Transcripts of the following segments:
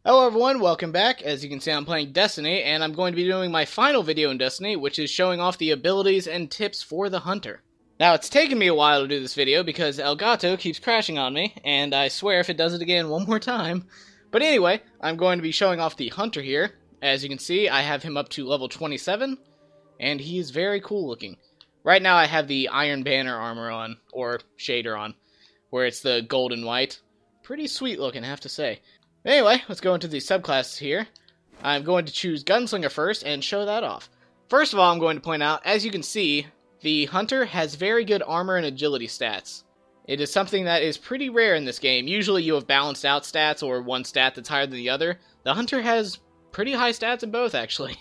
Hello everyone, welcome back. As you can see, I'm playing Destiny, and I'm going to be doing my final video in Destiny, which is showing off the abilities and tips for the Hunter. Now, it's taken me a while to do this video because Elgato keeps crashing on me, and I swear if it does it again one more time. But anyway, I'm going to be showing off the Hunter here. As you can see, I have him up to level 27, and he is very cool looking. Right now I have the Iron Banner armor on, or shader on, where it's the gold and white. Pretty sweet looking, I have to say. Anyway, let's go into the subclasses here. I'm going to choose Gunslinger first and show that off. First of all, I'm going to point out, as you can see, the Hunter has very good armor and agility stats. It is something that is pretty rare in this game. Usually you have balanced out stats or one stat that's higher than the other. The Hunter has pretty high stats in both, actually.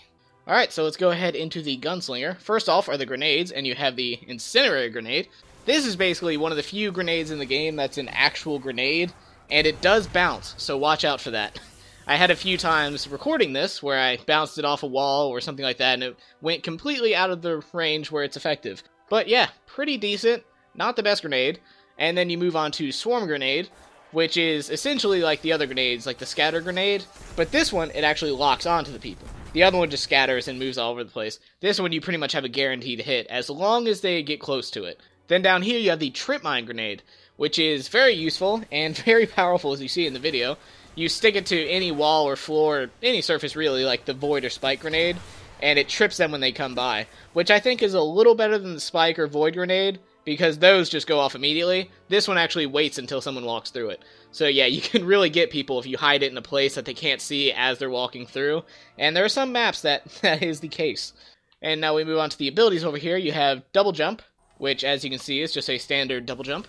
Alright, so let's go ahead into the Gunslinger. First off are the grenades, and you have the Incinerator Grenade. This is basically one of the few grenades in the game that's an actual grenade, and it does bounce, so watch out for that. I had a few times recording this where I bounced it off a wall or something like that, and it went completely out of the range where it's effective. But yeah, pretty decent, not the best grenade. And then you move on to Swarm Grenade, which is essentially like the other grenades, like the Scatter Grenade, but this one, it actually locks onto the people. The other one just scatters and moves all over the place. This one you pretty much have a guaranteed hit, as long as they get close to it. Then down here you have the Tripmind Grenade, which is very useful and very powerful, as you see in the video. You stick it to any wall or floor, or any surface really, like the Void or Spike Grenade, and it trips them when they come by, which I think is a little better than the Spike or Void Grenade, because those just go off immediately. This one actually waits until someone walks through it. So yeah, you can really get people if you hide it in a place that they can't see as they're walking through, and there are some maps that is the case. And now we move on to the abilities over here. You have Double Jump, which as you can see is just a standard double jump.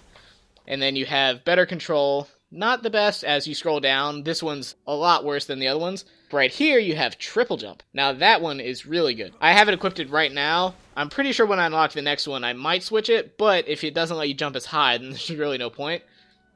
And then you have Better Control, not the best as you scroll down. This one's a lot worse than the other ones. Right here you have Triple Jump. Now that one is really good. I have it equipped right now. I'm pretty sure when I unlock the next one I might switch it, but if it doesn't let you jump as high, then there's really no point.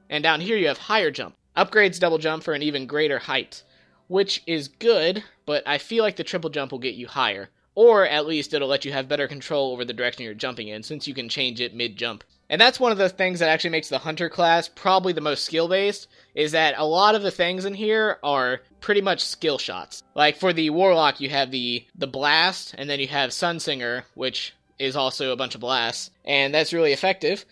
And down here you have Higher Jump. Upgrades Double Jump for an even greater height, which is good, but I feel like the Triple Jump will get you higher. Or at least it'll let you have better control over the direction you're jumping in, since you can change it mid-jump. And that's one of the things that actually makes the Hunter class probably the most skill-based, is that a lot of the things in here are pretty much skill shots. Like for the Warlock, you have the Blast, and then you have Sunsinger, which is also a bunch of blasts, and that's really effective,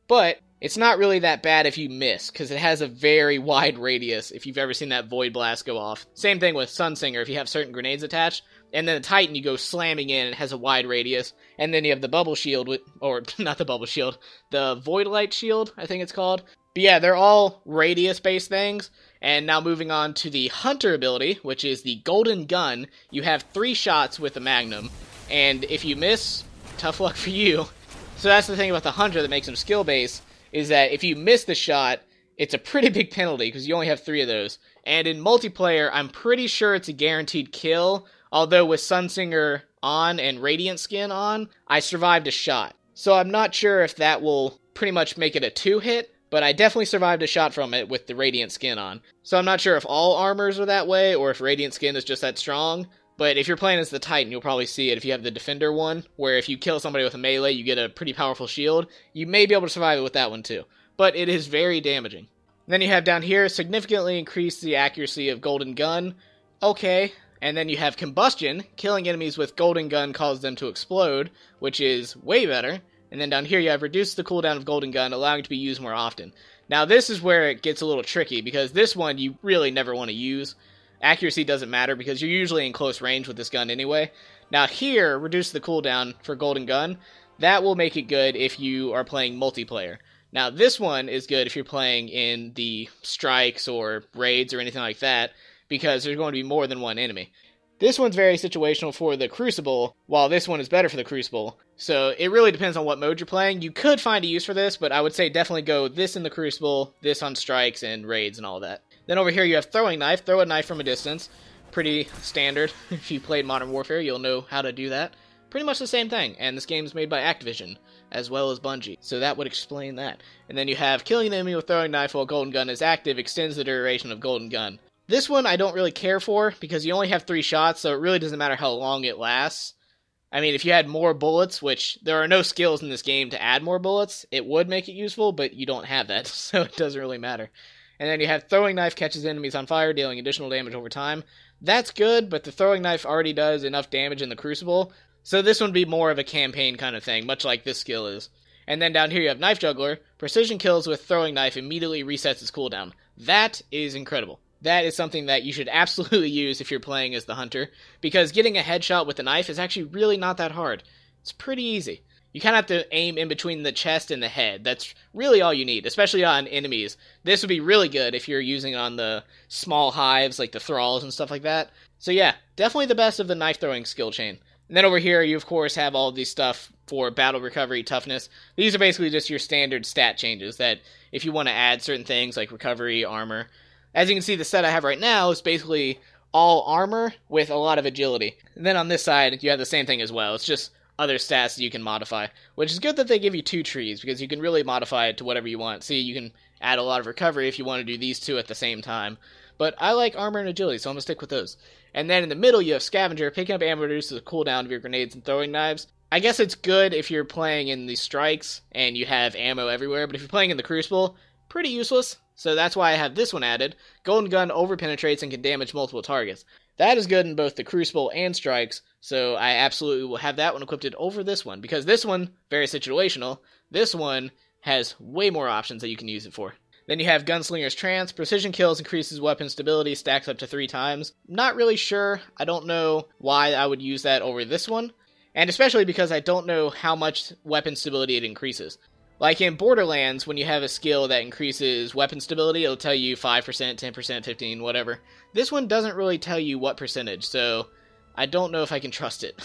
but it's not really that bad if you miss, because it has a very wide radius if you've ever seen that Void Blast go off. Same thing with Sunsinger if you have certain grenades attached. And then the Titan, you go slamming in, it has a wide radius. And then you have the Bubble Shield, or not the Bubble Shield, the Void Light Shield, I think it's called. But yeah, they're all radius-based things. And now moving on to the Hunter ability, which is the Golden Gun. You have 3 shots with the Magnum. And if you miss, tough luck for you. So that's the thing about the Hunter that makes him skill-based, is that if you miss the shot, it's a pretty big penalty, because you only have 3 of those. And in multiplayer, I'm pretty sure it's a guaranteed kill. Although with Sunsinger on and Radiant Skin on, I survived a shot. So I'm not sure if that will pretty much make it a 2-hit, but I definitely survived a shot from it with the Radiant Skin on. So I'm not sure if all armors are that way, or if Radiant Skin is just that strong. But if you're playing as the Titan, you'll probably see it if you have the Defender one, where if you kill somebody with a melee, you get a pretty powerful shield. You may be able to survive it with that one too. But it is very damaging. Then you have down here, significantly increase the accuracy of Golden Gun. Okay. And then you have Combustion. Killing enemies with Golden Gun causes them to explode, which is way better. And then down here you have Reduce the cooldown of Golden Gun, allowing it to be used more often. Now this is where it gets a little tricky, because this one you really never want to use. Accuracy doesn't matter, because you're usually in close range with this gun anyway. Now here, Reduce the cooldown for Golden Gun. That will make it good if you are playing multiplayer. Now this one is good if you're playing in the strikes or raids or anything like that, because there's going to be more than one enemy. This one's very situational for the Crucible, while this one is better for the Crucible. So it really depends on what mode you're playing. You could find a use for this, but I would say definitely go this in the Crucible, this on strikes and raids and all that. Then over here you have Throwing Knife. Throw a knife from a distance. Pretty standard. If you played Modern Warfare, you'll know how to do that. Pretty much the same thing, and this game's made by Activision, as well as Bungie, so that would explain that. And then you have Killing the enemy with Throwing Knife while Golden Gun is active extends the duration of Golden Gun. This one I don't really care for, because you only have 3 shots, so it really doesn't matter how long it lasts. I mean, if you had more bullets, which there are no skills in this game to add more bullets, it would make it useful, but you don't have that, so it doesn't really matter. And then you have Throwing Knife catches enemies on fire, dealing additional damage over time. That's good, but the Throwing Knife already does enough damage in the Crucible, so this one would be more of a campaign kind of thing, much like this skill is. And then down here you have Knife Juggler. Precision kills with Throwing Knife immediately resets its cooldown. That is incredible. That is something that you should absolutely use if you're playing as the Hunter, because getting a headshot with the knife is actually really not that hard. It's pretty easy. You kind of have to aim in between the chest and the head. That's really all you need, especially on enemies. This would be really good if you're using it on the small hives, like the thralls and stuff like that. So yeah, definitely the best of the knife throwing skill chain. And then over here, you of course have all of these stuff for battle recovery, toughness. These are basically just your standard stat changes that if you want to add certain things like recovery, armor. As you can see, the set I have right now is basically all armor with a lot of agility. And then on this side, you have the same thing as well. It's just other stats that you can modify, which is good that they give you 2 trees, because you can really modify it to whatever you want. See, you can add a lot of recovery if you want to do these 2 at the same time. But I like armor and agility, so I'm going to stick with those. And then in the middle, you have Scavenger. Picking up ammo reduces the cooldown of your grenades and throwing knives. I guess it's good if you're playing in the strikes and you have ammo everywhere, but if you're playing in the Crucible, pretty useless. So that's why I have this one added. Golden Gun over-penetrates and can damage multiple targets. That is good in both the Crucible and strikes, so I absolutely will have that one equipped over this one, because this one, very situational, this one has way more options that you can use it for. Then you have Gunslinger's Trance. Precision kills increases weapon stability, stacks up to 3 times. Not really sure. I don't know why I would use that over this one, and especially because I don't know how much weapon stability it increases. Like in Borderlands, when you have a skill that increases weapon stability, it'll tell you 5%, 10%, 15%, whatever. This one doesn't really tell you what percentage, so I don't know if I can trust it.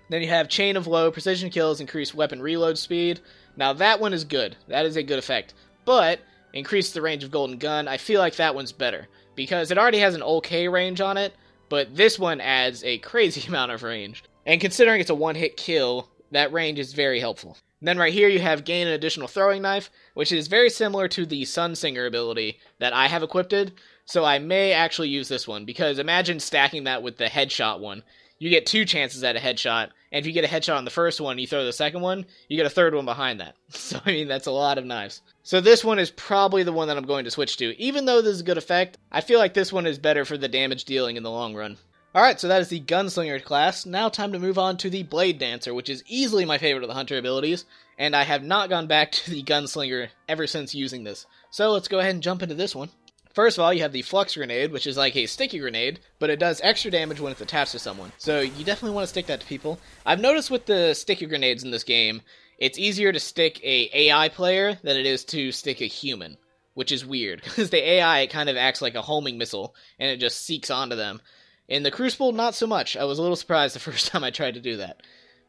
Then you have Chain of Low. Precision kills increase weapon reload speed. Now that one is good. That is a good effect. But increase the range of Golden Gun. I feel like that one's better, because it already has an okay range on it, but this one adds a crazy amount of range. And considering it's a one-hit kill, that range is very helpful. And then right here you have gain an additional throwing knife, which is very similar to the Sunsinger ability that I have equipped, so I may actually use this one, because imagine stacking that with the headshot one. You get 2 chances at a headshot, and if you get a headshot on the first one and you throw the second one, you get a third one behind that. So I mean, that's a lot of knives. So this one is probably the one that I'm going to switch to. Even though this is a good effect, I feel like this one is better for the damage dealing in the long run. Alright, so that is the Gunslinger class. Now time to move on to the Bladedancer, which is easily my favorite of the Hunter abilities, and I have not gone back to the Gunslinger ever since using this. So let's go ahead and jump into this one. First of all, you have the Flux Grenade, which is like a sticky grenade, but it does extra damage when it's attached to someone. So you definitely want to stick that to people. I've noticed with the sticky grenades in this game, it's easier to stick a AI player than it is to stick a human, which is weird, because the AI, it kind of acts like a homing missile, and it just seeks onto them. In the Crucible, not so much. I was a little surprised the first time I tried to do that.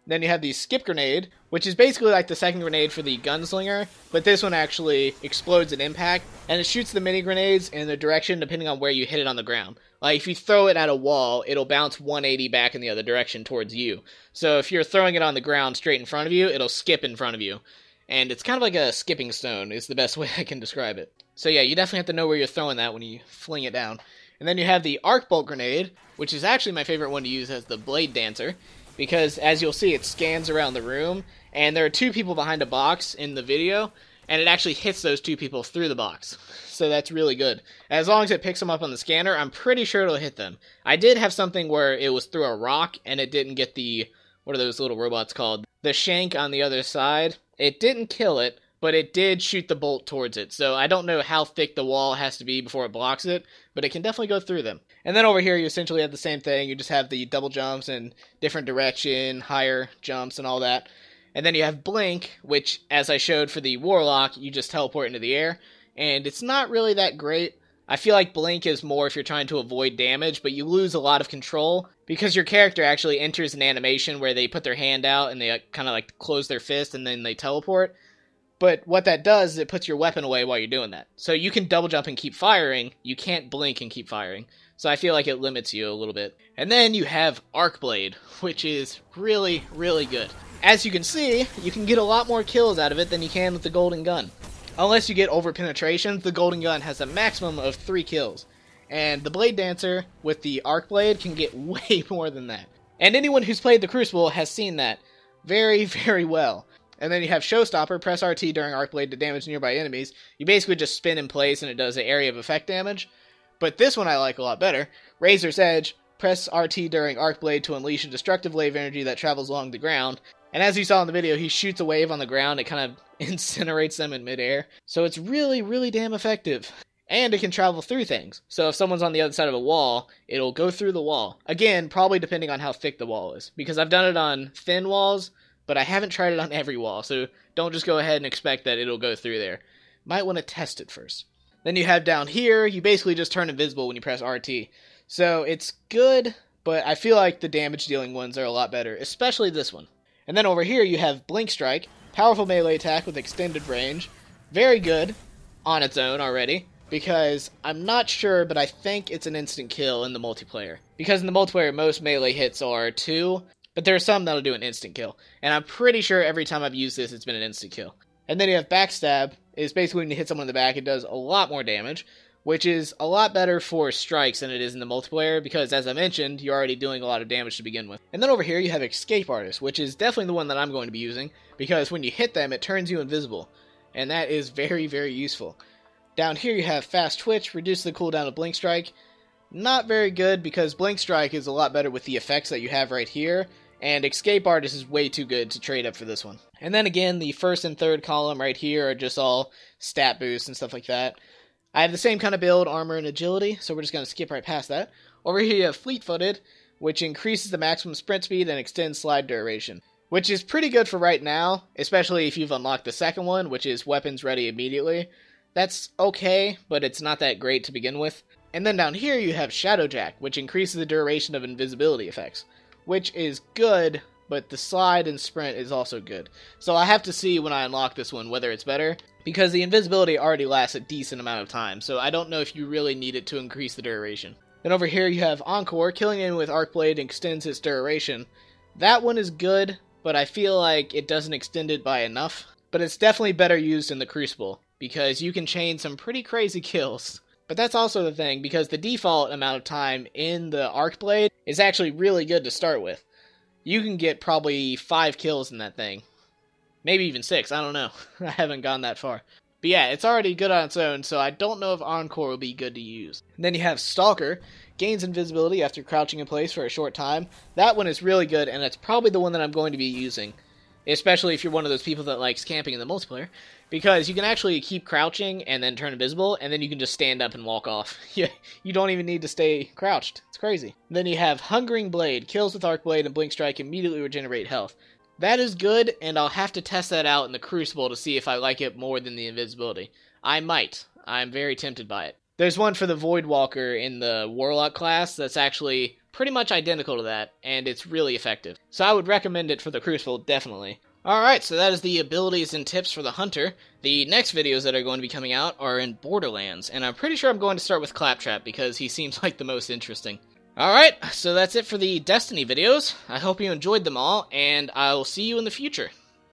Then you have the Skip Grenade, which is basically like the second grenade for the Gunslinger, but this one actually explodes at impact, and it shoots the mini grenades in the direction depending on where you hit it on the ground. Like, if you throw it at a wall, it'll bounce 180 back in the other direction towards you. So if you're throwing it on the ground straight in front of you, it'll skip in front of you. And it's kind of like a skipping stone, is the best way I can describe it. So yeah, you definitely have to know where you're throwing that when you fling it down. And then you have the Arc Bolt Grenade, which is actually my favorite one to use as the Bladedancer, because as you'll see, it scans around the room, and there are 2 people behind a box in the video, and it actually hits those 2 people through the box. So that's really good. As long as it picks them up on the scanner, I'm pretty sure it'll hit them. I did have something where it was through a rock, and it didn't get the, what are those little robots called? The shank on the other side. It didn't kill it, but it did shoot the bolt towards it. So I don't know how thick the wall has to be before it blocks it, but it can definitely go through them. And then over here, you essentially have the same thing. You just have the double jumps in different direction, higher jumps, and all that. And then you have Blink, which, as I showed for the Warlock, you just teleport into the air. And it's not really that great. I feel like Blink is more if you're trying to avoid damage, but you lose a lot of control, because your character actually enters an animation where they put their hand out and they kind of like close their fist and then they teleport. But what that does is it puts your weapon away while you're doing that. So you can double jump and keep firing, you can't blink and keep firing. So I feel like it limits you a little bit. And then you have Arc Blade, which is really, really good. As you can see, you can get a lot more kills out of it than you can with the Golden Gun. Unless you get over penetration, the Golden Gun has a maximum of 3 kills. And the Bladedancer with the Arc Blade can get way more than that. And anyone who's played the Crucible has seen that very, very well. And then you have Showstopper, press RT during Arc Blade to damage nearby enemies. You basically just spin in place and it does an area of effect damage. But this one I like a lot better. Razor's Edge, press RT during Arc Blade to unleash a destructive wave energy that travels along the ground. And as you saw in the video, he shoots a wave on the ground, it kind of incinerates them in midair. So it's really, really damn effective. And it can travel through things. So if someone's on the other side of a wall, it'll go through the wall. Again, probably depending on how thick the wall is. Because I've done it on thin walls, but I haven't tried it on every wall. So don't just go ahead and expect that it'll go through there. Might want to test it first. Then you have down here, you basically just turn invisible when you press RT. So it's good, but I feel like the damage dealing ones are a lot better, especially this one. And then over here you have Blink Strike, powerful melee attack with extended range. Very good on its own already, because I'm not sure, but I think it's an instant kill in the multiplayer. Because in the multiplayer, most melee hits are 2, but there are some that'll do an instant kill. And I'm pretty sure every time I've used this, it's been an instant kill. And then you have Backstab, is basically when you hit someone in the back, it does a lot more damage, which is a lot better for strikes than it is in the multiplayer, because as I mentioned, you're already doing a lot of damage to begin with. And then over here you have Escape Artist, which is definitely the one that I'm going to be using, because when you hit them, it turns you invisible. And that is very, very useful. Down here you have Fast Twitch, reduce the cooldown of Blink Strike. Not very good, because Blink Strike is a lot better with the effects that you have right here, and Escape Artist is way too good to trade up for this one. And then again, the first and third column right here are just all stat boosts and stuff like that. I have the same kind of build, armor and agility, so we're just going to skip right past that. Over here you have Fleet-Footed, which increases the maximum sprint speed and extends slide duration, which is pretty good for right now, especially if you've unlocked the second one, which is weapons ready immediately. That's okay, but it's not that great to begin with. And then down here you have Shadowjack, which increases the duration of invisibility effects, which is good, but the slide and sprint is also good. So I have to see when I unlock this one whether it's better, because the invisibility already lasts a decent amount of time, so I don't know if you really need it to increase the duration. Then over here you have Encore, killing him with Arc Blade extends its duration. That one is good, but I feel like it doesn't extend it by enough. But it's definitely better used in the Crucible, because you can chain some pretty crazy kills. But that's also the thing, because the default amount of time in the Arc Blade is actually really good to start with. You can get probably 5 kills in that thing. Maybe even 6, I don't know. I haven't gone that far. But yeah, it's already good on its own, so I don't know if Encore will be good to use. And then you have Stalker, gains invisibility after crouching in place for a short time. That one is really good, and it's probably the one that I'm going to be using. Especially if you're one of those people that likes camping in the multiplayer. Because you can actually keep crouching and then turn invisible, and then you can just stand up and walk off. You don't even need to stay crouched. It's crazy. And then you have Hungering Blade. Kills with Arc Blade and Blink Strike immediately regenerate health. That is good, and I'll have to test that out in the Crucible to see if I like it more than the invisibility. I might. I'm very tempted by it. There's one for the Voidwalker in the Warlock class that's actually pretty much identical to that, and it's really effective. So I would recommend it for the Crucible, definitely. Alright, so that is the abilities and tips for the Hunter. The next videos that are going to be coming out are in Borderlands, and I'm pretty sure I'm going to start with Claptrap because he seems like the most interesting. Alright, so that's it for the Destiny videos. I hope you enjoyed them all, and I'll see you in the future.